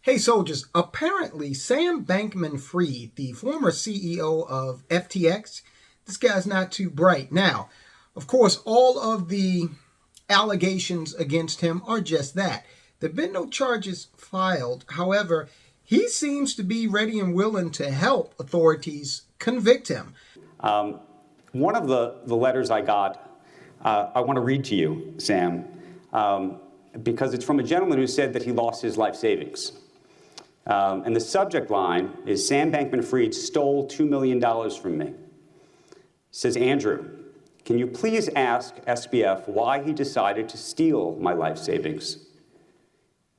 Hey soldiers, apparently Sam Bankman-Fried, the former CEO of FTX, this guy's not too bright. Now, of course, all of the allegations against him are just that. There have been no charges filed. However, he seems to be ready and willing to help authorities convict him. One of the letters I got, I want to read to you, Sam, because it's from a gentleman who said that he lost his life savings. And the subject line is, Sam Bankman-Fried stole $2 million from me. It says, Andrew, can you please ask SBF why he decided to steal my life savings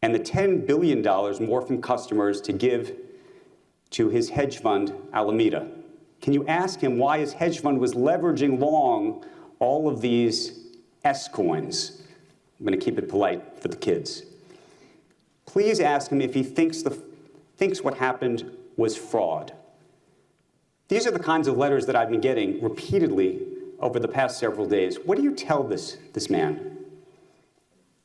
and the $10 billion more from customers to give to his hedge fund, Alameda? Can you ask him why his hedge fund was leveraging long all of these S-coins? I'm going to keep it polite for the kids. Please ask him if he thinks what happened was fraud. These are the kinds of letters that I've been getting repeatedly over the past several days. What do you tell this man?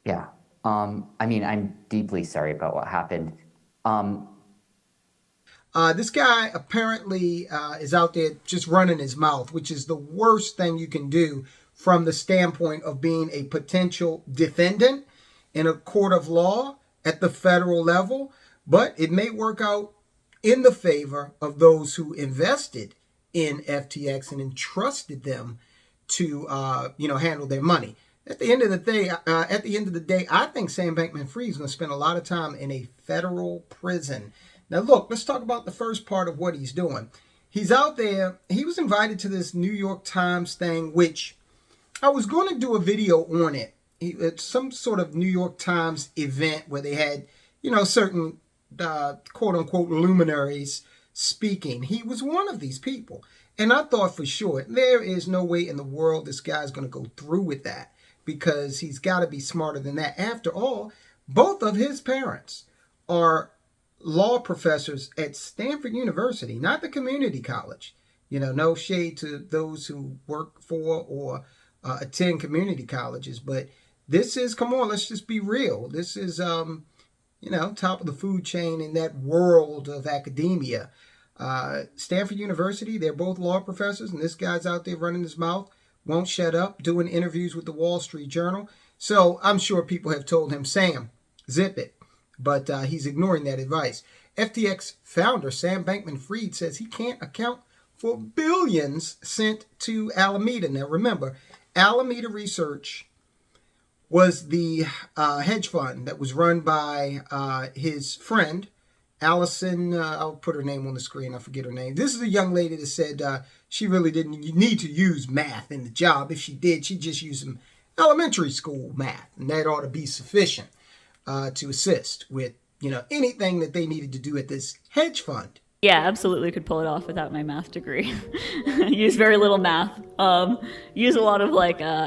Yeah. I mean, I'm deeply sorry about what happened. This guy apparently is out there just running his mouth, which is the worst thing you can do from the standpoint of being a potential defendant in a court of law at the federal level. But it may work out in the favor of those who invested in FTX and entrusted them to, handle their money. At the end of the day, I think Sam Bankman-Fried is going to spend a lot of time in a federal prison. Now, look, let's talk about the first part of what he's doing. He's out there. He was invited to this New York Times thing, which I was going to do a video on it. It's some sort of New York Times event where they had, certain quote-unquote luminaries speaking. He was one of these people. And I thought for sure, there is no way in the world this guy's going to go through with that, because he's got to be smarter than that. After all, both of his parents are law professors at Stanford University, not the community college. No shade to those who work for or attend community colleges, but this is, come on, let's just be real. This is, top of the food chain in that world of academia. Stanford University, they're both law professors, and this guy's out there running his mouth, won't shut up, doing interviews with the Wall Street Journal. So I'm sure people have told him, Sam, zip it. But he's ignoring that advice. FTX founder Sam Bankman-Fried says he can't account for billions sent to Alameda. Now remember, Alameda Research was the hedge fund that was run by his friend, Allison. I'll put her name on the screen. I forget her name. This is a young lady that said she really didn't need to use math in the job. If she did, she'd just use some elementary school math, and that ought to be sufficient to assist with, anything that they needed to do at this hedge fund. Yeah, absolutely could pull it off without my math degree. Use very little math. Use a lot of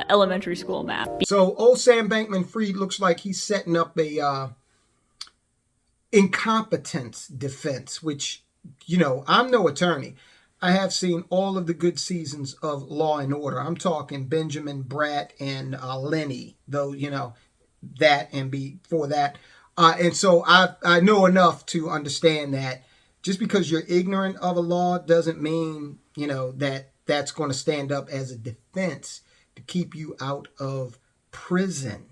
elementary school math. So old Sam Bankman-Fried looks like he's setting up a incompetence defense, which, I'm no attorney. I have seen all of the good seasons of Law and Order. I'm talking Benjamin Bratt and Lenny, though, that and before that. And so I know enough to understand that just because you're ignorant of a law doesn't mean, that's going to stand up as a defense to keep you out of prison.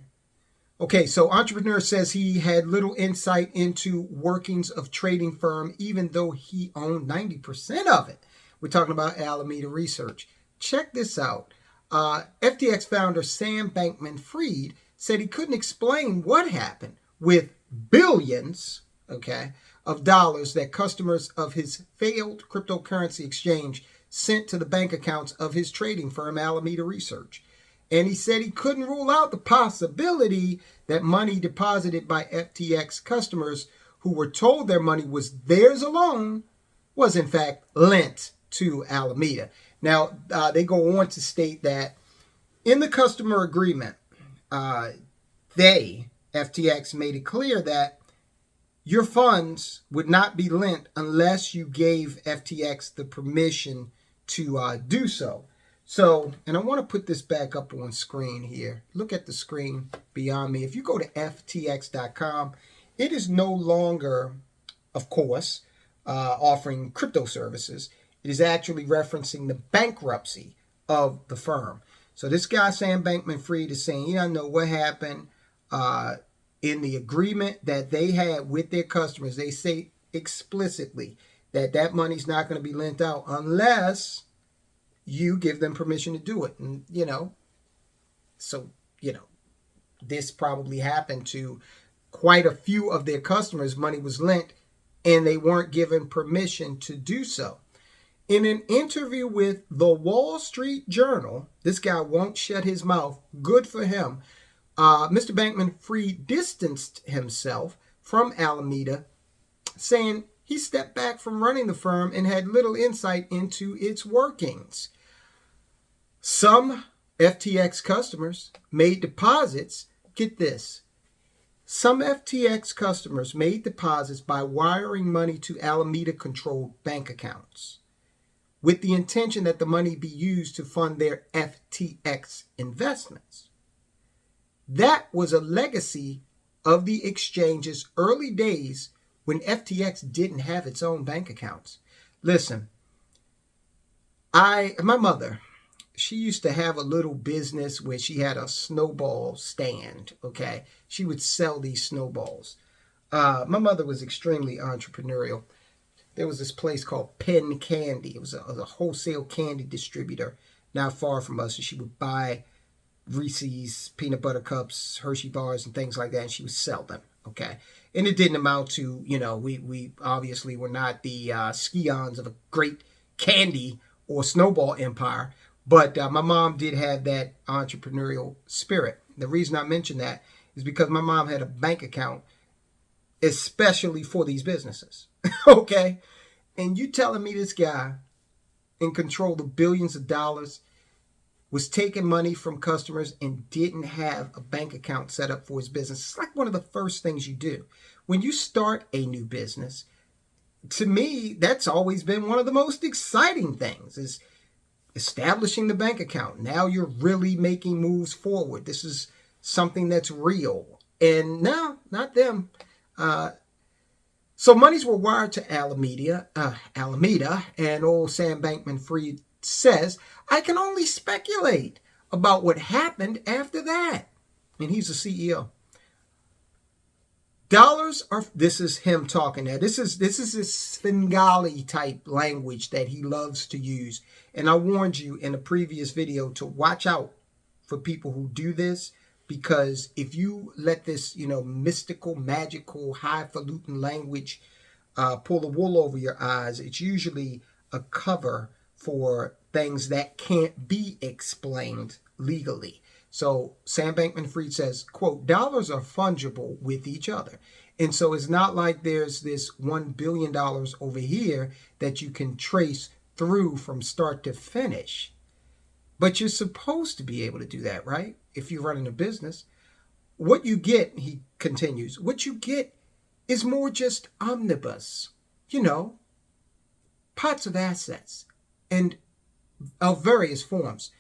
Okay, so entrepreneur says he had little insight into workings of trading firm, even though he owned 90% of it. We're talking about Alameda Research. Check this out. FTX founder Sam Bankman-Fried said he couldn't explain what happened with billions, of dollars that customers of his failed cryptocurrency exchange sent to the bank accounts of his trading firm, Alameda Research. And he said he couldn't rule out the possibility that money deposited by FTX customers who were told their money was theirs alone was in fact lent to Alameda. Now, they go on to state that in the customer agreement, FTX made it clear that your funds would not be lent unless you gave FTX the permission to do so. So, and I want to put this back up on screen here. Look at the screen beyond me. If you go to ftx.com It is no longer, of course, offering crypto services. It is actually referencing the bankruptcy of the firm. So this guy, Sam Bankman-Fried, is saying, I know what happened in the agreement that they had with their customers. They say explicitly that that money's not going to be lent out unless you give them permission to do it. And, so, this probably happened to quite a few of their customers. Money was lent and they weren't given permission to do so. In an interview with the Wall Street Journal, this guy won't shut his mouth. Good for him. Mr. Bankman-Fried distanced himself from Alameda, saying he stepped back from running the firm and had little insight into its workings. Some FTX customers made deposits. Get this. Some FTX customers made deposits by wiring money to Alameda-controlled bank accounts, with the intention that the money be used to fund their FTX investments. That was a legacy of the exchange's early days when FTX didn't have its own bank accounts. Listen, my mother, she used to have a little business where she had a snowball stand, okay? She would sell these snowballs. My mother was extremely entrepreneurial. There was this place called Penn Candy. It was a wholesale candy distributor not far from us. And she would buy Reese's peanut butter cups, Hershey bars, and things like that, and she would sell them, okay? And it didn't amount to, we obviously were not the scions of a great candy or snowball empire, but my mom did have that entrepreneurial spirit. The reason I mention that is because my mom had a bank account especially for these businesses, okay? And you telling me this guy in control of billions of dollars was taking money from customers and didn't have a bank account set up for his business? It's like one of the first things you do. When you start a new business, to me, that's always been one of the most exciting things, is establishing the bank account. Now you're really making moves forward. This is something that's real. And no, not them. So monies were wired to Alameda, and old Sam Bankman-Fried says, I can only speculate about what happened after that. And he's the CEO. Dollars are, this is him talking now. This is this Svengali type language that he loves to use. And I warned you in a previous video to watch out for people who do this, because if you let this, mystical, magical, highfalutin language pull the wool over your eyes, it's usually a cover for things that can't be explained legally. So Sam Bankman-Fried says, quote, dollars are fungible with each other. And so it's not like there's this $1 billion over here that you can trace through from start to finish. But you're supposed to be able to do that, right? If you're running a business. What you get, he continues, what you get is more just omnibus, pots of assets and of various forms.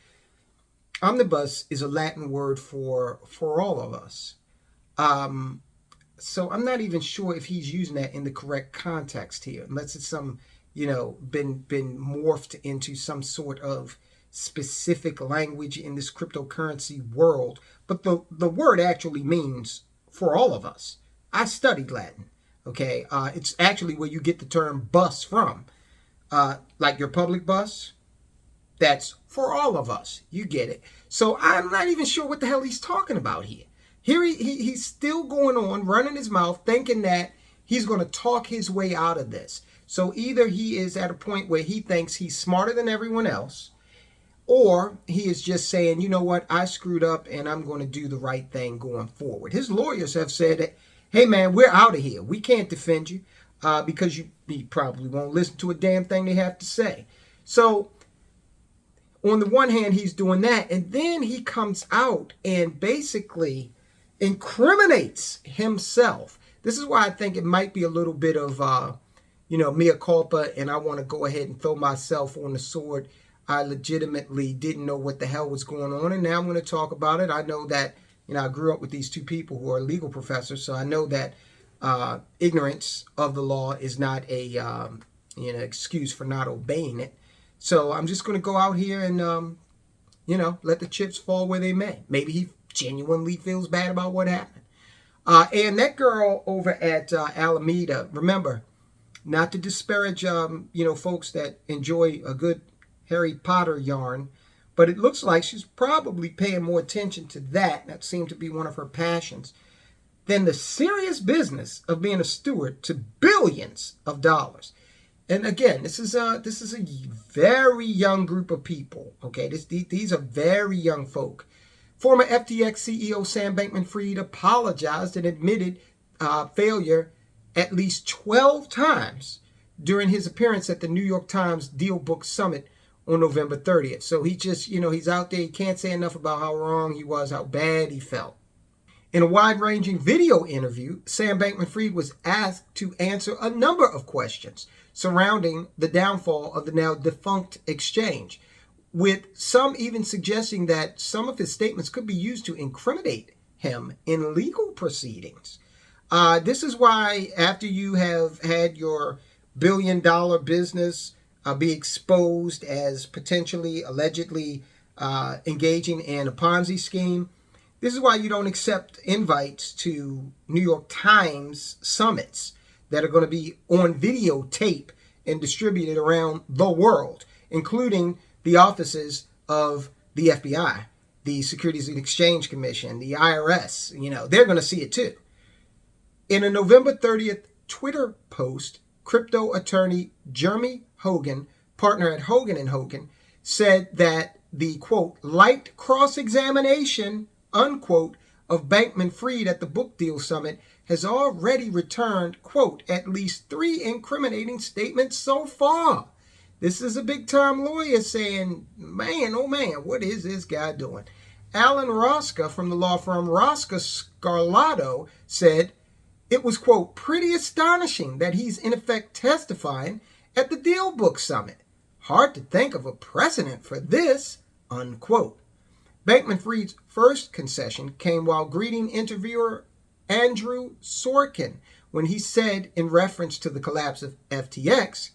Omnibus is a Latin word for all of us. So I'm not even sure if he's using that in the correct context here, unless it's some, been morphed into some sort of specific language in this cryptocurrency world. But the word actually means for all of us. I studied Latin, okay? It's actually where you get the term bus from. Like your public bus, that's for all of us. You get it. So I'm not even sure what the hell he's talking about here. Here he's still going on, running his mouth, thinking that he's going to talk his way out of this. So either he is at a point where he thinks he's smarter than everyone else, or he is just saying, you know what, I screwed up and I'm going to do the right thing going forward. His lawyers have said that, hey man, we're out of here. We can't defend you because you probably won't listen to a damn thing they have to say. So on the one hand, he's doing that, and then he comes out and basically incriminates himself. This is why I think it might be a little bit of, mea culpa, and I want to go ahead and throw myself on the sword. I legitimately didn't know what the hell was going on, and now I'm going to talk about it. I know that, I grew up with these two people who are legal professors, so I know that ignorance of the law is not a excuse for not obeying it. So I'm just going to go out here and let the chips fall where they may. Maybe he genuinely feels bad about what happened. And that girl over at Alameda, remember, not to disparage folks that enjoy a good Harry Potter yarn, but it looks like she's probably paying more attention to that. That seemed to be one of her passions than the serious business of being a steward to billions of dollars. And again, this is a very young group of people. Okay, these are very young folk. Former FTX CEO Sam Bankman-Fried apologized and admitted failure at least 12 times during his appearance at the New York Times Deal Book Summit on November 30th. So he just, he's out there. He can't say enough about how wrong he was, how bad he felt. In a wide-ranging video interview, Sam Bankman-Fried was asked to answer a number of questions surrounding the downfall of the now defunct exchange, with some even suggesting that some of his statements could be used to incriminate him in legal proceedings. This is why after you have had your billion-dollar business be exposed as potentially, allegedly engaging in a Ponzi scheme, this is why you don't accept invites to New York Times summits that are going to be on videotape and distributed around the world, including the offices of the FBI, the Securities and Exchange Commission, the IRS. They're going to see it too. In a November 30th Twitter post, crypto attorney Jeremy Hogan, partner at Hogan & Hogan, said that the, quote, light cross-examination, unquote, of Bankman-Fried at the book deal summit has already returned, quote, at least 3 incriminating statements so far. This is a big-time lawyer saying, man, oh man, what is this guy doing? Alan Rosca from the law firm Rosca Scarlato said it was, quote, pretty astonishing that he's in effect testifying at the Deal Book Summit. Hard to think of a precedent for this, unquote. Bankman-Fried's first concession came while greeting interviewer Andrew Sorkin when he said, in reference to the collapse of FTX,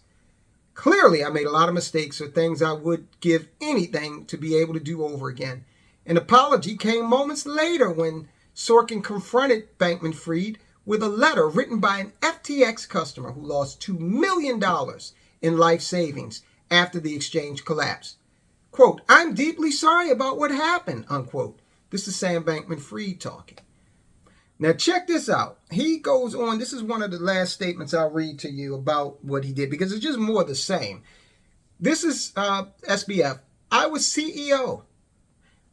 clearly I made a lot of mistakes or things I would give anything to be able to do over again. An apology came moments later when Sorkin confronted Bankman-Fried with a letter written by an FTX customer who lost $2 million in life savings after the exchange collapsed. Quote, I'm deeply sorry about what happened, unquote. This is Sam Bankman-Fried talking. Now check this out. He goes on, this is one of the last statements I'll read to you about what he did, because it's just more the same. This is SBF. I was CEO.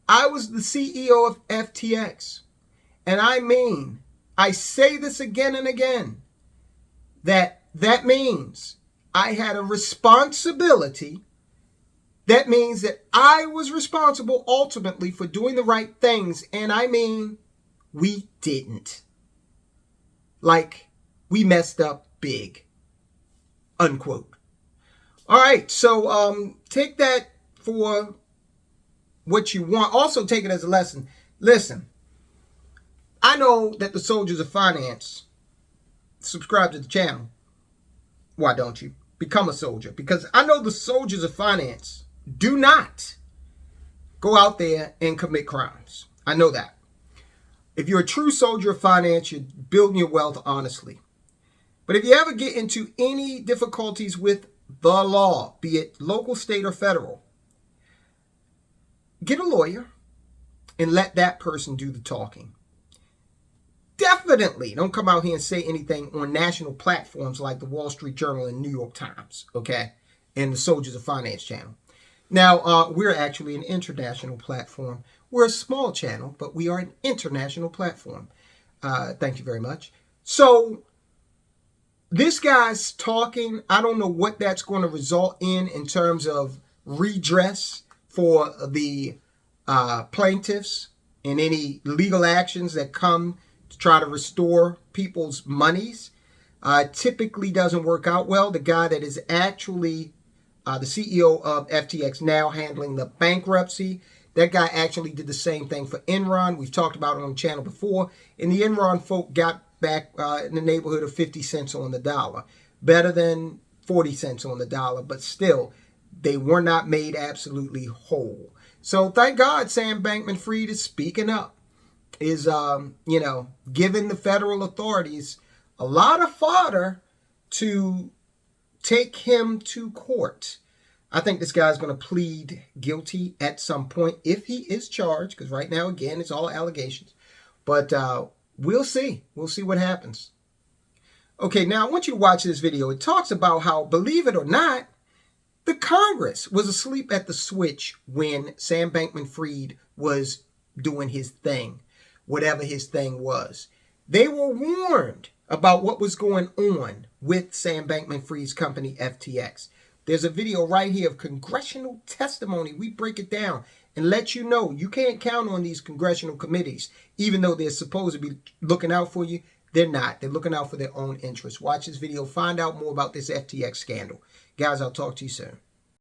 I was the CEO of FTX. And I say this again and again, that means I had a responsibility. That means that I was responsible ultimately for doing the right things. And we didn't. Like, we messed up big. Unquote. All right, so take that for what you want. Also take it as a lesson. Listen, I know that the soldiers of finance subscribe to the channel. Why don't you? Become a soldier. Because I know the soldiers of finance do not go out there and commit crimes. I know that. If you're a true soldier of finance, you're building your wealth honestly. But if you ever get into any difficulties with the law, be it local, state, or federal, get a lawyer and let that person do the talking. Definitely don't come out here and say anything on national platforms like the Wall Street Journal and New York Times, okay, and the Soldiers of Finance channel. Now, we're actually an international platform. We're a small channel, but we are an international platform. Thank you very much. So, this guy's talking. I don't know what that's going to result in terms of redress for the plaintiffs and any legal actions that come to try to restore people's monies. Typically doesn't work out well. The guy that is actually the CEO of FTX now handling the bankruptcy, that guy actually did the same thing for Enron. We've talked about it on the channel before. And the Enron folk got back in the neighborhood of 50 cents on the dollar. Better than 40 cents on the dollar, but still, they were not made absolutely whole. So thank God Sam Bankman-Fried is speaking up, is, giving the federal authorities a lot of fodder to take him to court. I think this guy's going to plead guilty at some point if he is charged, because right now, again, it's all allegations. But we'll see. We'll see what happens. Okay, now I want you to watch this video. It talks about how, believe it or not, the Congress was asleep at the switch when Sam Bankman-Fried was doing his thing, whatever his thing was. They were warned about what was going on with Sam Bankman-Fried's company, FTX. There's a video right here of congressional testimony. We break it down and let you know you can't count on these congressional committees, even though they're supposed to be looking out for you. They're not. They're looking out for their own interests. Watch this video. Find out more about this FTX scandal. Guys, I'll talk to you soon.